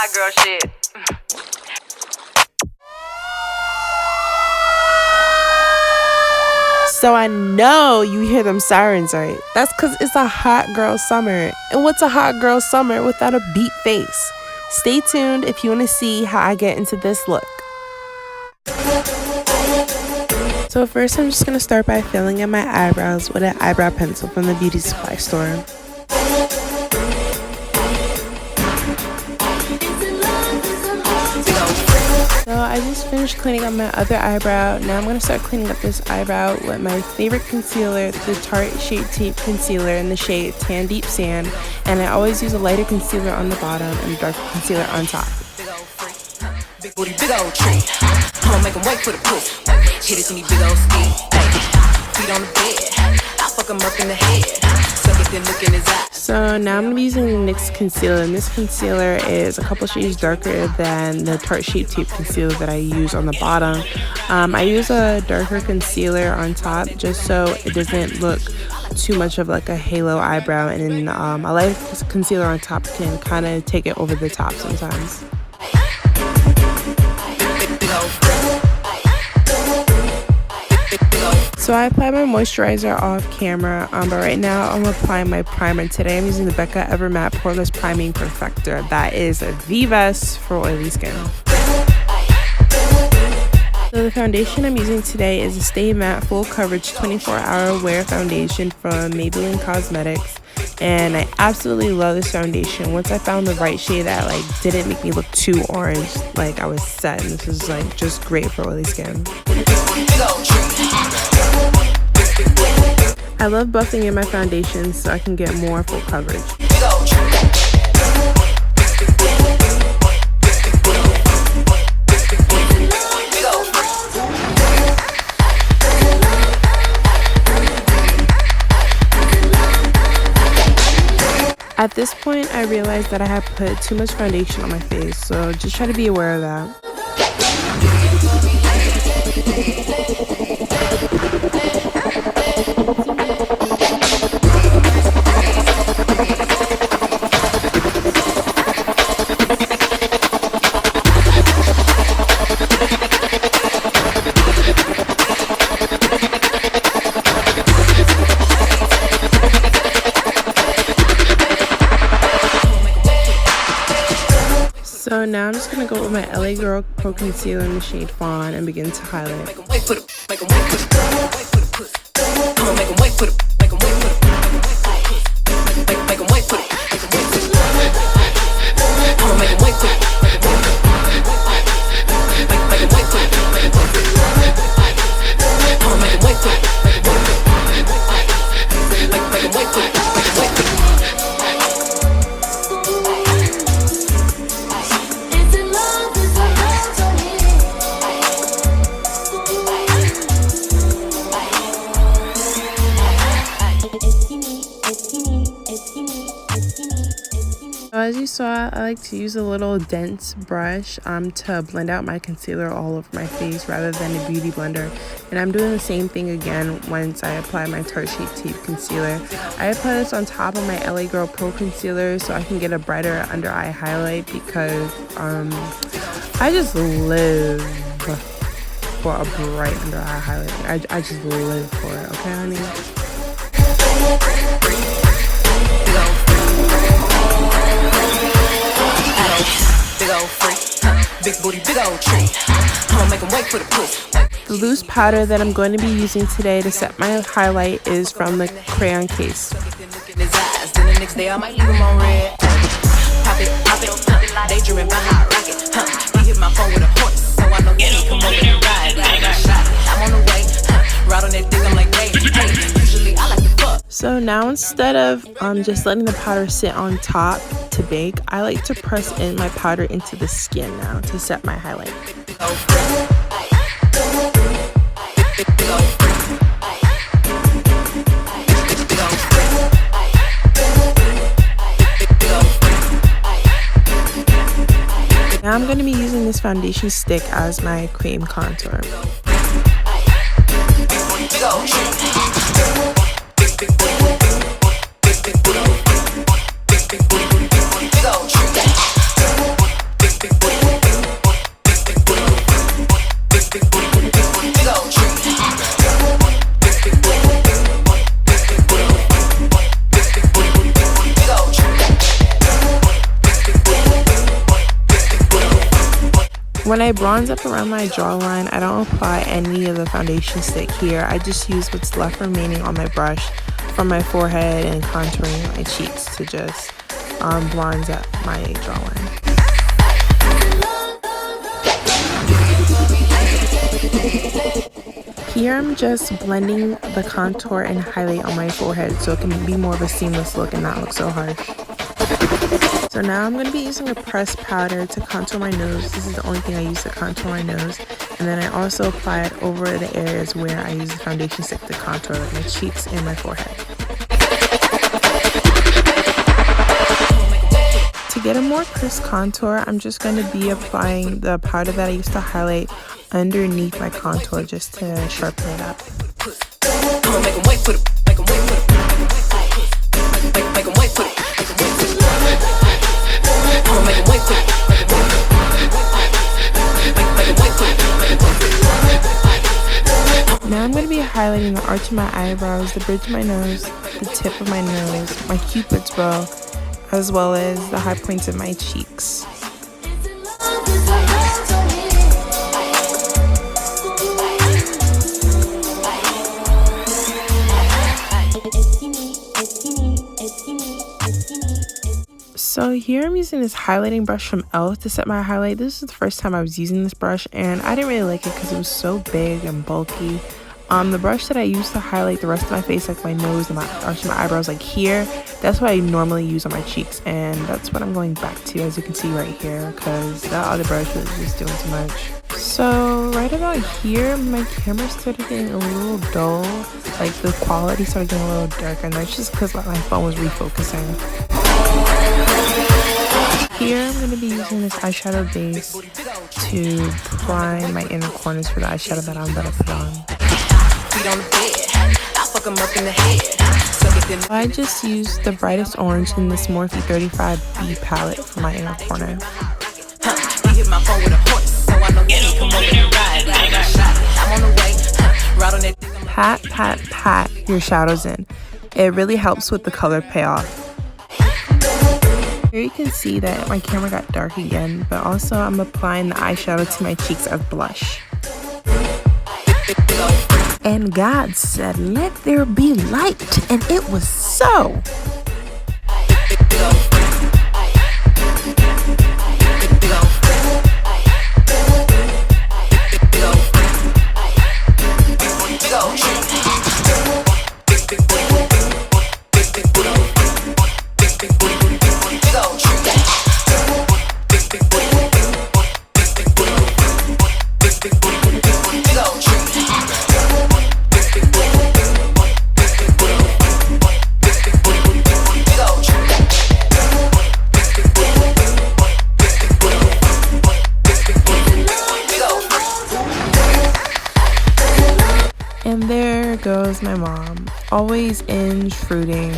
hot girl shit. So I know you hear them sirens, right? That's because it's a hot girl summer. And what's a hot girl summer without a beat face? Stay tuned if you want to see how I get into this look. So first I'm just going to start by filling in my eyebrows with an eyebrow pencil from the beauty supply store. So I just finished cleaning up my other eyebrow. Now I'm going to start cleaning up this eyebrow with my favorite concealer, the Tarte Shape Tape Concealer in the shade Tan Deep Sand. And I always use a lighter concealer on the bottom and a darker concealer on top. Big booty, big old tree. I'ma make 'em wait for the pussy. Hit it in these big old ski. Feet on the bed. I'll fuck 'em up in the head. Suck it, then look in his eyes. So now I'm going to be using the NYX concealer, and this concealer is a couple shades darker than the Tarte Shape Tape concealer that I use on the bottom. I use a darker concealer on top just so it doesn't look too much of like a halo eyebrow, and then a light concealer on top can kind of take it over the top sometimes. So I applied my moisturizer off camera, but right now I'm applying my primer. Today I'm using the Becca Evermatte Poreless Priming Perfector. That is the best for oily skin. So the foundation I'm using today is a Stay Matte Full Coverage 24-Hour Wear Foundation from Maybelline Cosmetics. And I absolutely love this foundation. Once I found the right shade that like didn't make me look too orange, like I was set, and this is like just great for oily skin. I love buffing in my foundation so I can get more full coverage. At this point, I realized that I had put too much foundation on my face, so just try to be aware of that. So now I'm just going to go with my LA Girl Pro Concealer in the shade Fawn and begin to highlight. As you saw, I like to use a little dense brush to blend out my concealer all over my face rather than a beauty blender. And I'm doing the same thing again once I apply my Tarte Shape Tape Concealer. I apply this on top of my LA Girl Pro Concealer so I can get a brighter under eye highlight because I just live for a bright under eye highlight. I just live for it, okay honey? Big old freak, big booty, big old tree. I'ma make 'em wait for the pussy. The loose powder that I'm going to be using today to set my highlight is from the Crayon case. Then the next day I might leave 'em on red. Pop it, daydreaming by hot rocket. He hit my phone with a horse, so I know he come over and ride. I'm on the way, ride on that dick, I'm like, hey, usually I like to fuck. So now instead of just letting the powder sit on top to bake, I like to press in my powder into the skin now to set my highlight. Now I'm going to be using this foundation stick as my cream contour. When I bronze up around my jawline, I don't apply any of the foundation stick here. I just use what's left remaining on my brush from my forehead and contouring my cheeks to just bronze up my jawline. Here I'm just blending the contour and highlight on my forehead so it can be more of a seamless look and not look so harsh. So now I'm going to be using a pressed powder to contour my nose. This is the only thing I use to contour my nose. And then I also apply it over the areas where I use the foundation stick to contour, like my cheeks and my forehead. To get a more crisp contour, I'm just going to be applying the powder that I used to highlight underneath my contour just to sharpen it up. Now I'm going to be highlighting the arch of my eyebrows, the bridge of my nose, the tip of my nose, my cupid's bow, as well as the high points of my cheeks. So here I'm using this highlighting brush from e.l.f. to set my highlight. This is the first time I was using this brush and I didn't really like it because it was so big and bulky. The brush that I use to highlight the rest of my face, like my nose and my arch of my eyebrows, like here, that's what I normally use on my cheeks, and that's what I'm going back to, as you can see right here, because that other brush was just doing too much. So right about here, my camera started getting a little dull, like the quality started getting a little darker, and that's just because my phone was refocusing. Here I'm going to be using this eyeshadow base to prime my inner corners for the eyeshadow that I'm about to put on. I just used the brightest orange in this Morphe 35B palette for my inner corner. Pat, pat, pat your shadows in. It really helps with the color payoff. Here you can see that my camera got dark again, but also I'm applying the eyeshadow to my cheeks as blush. And God said, "Let there be light," and it was so. And there goes my mom, always intruding.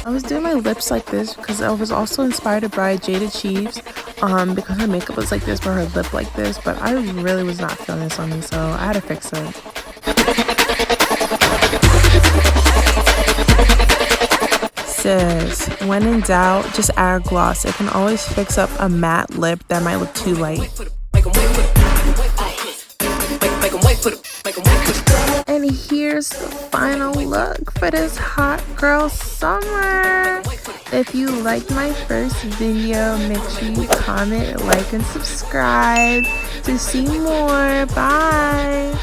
I was doing my lips like this because I was also inspired by Jada Cheeves because her makeup was like this, but her lip like this, but I really was not feeling this on me, so I had to fix it. Sis, when in doubt, just add gloss. It can always fix up a matte lip that might look too light. And here's the final look for this hot girl summer. If you liked my first video, make sure you comment, like, and subscribe to see more. Bye.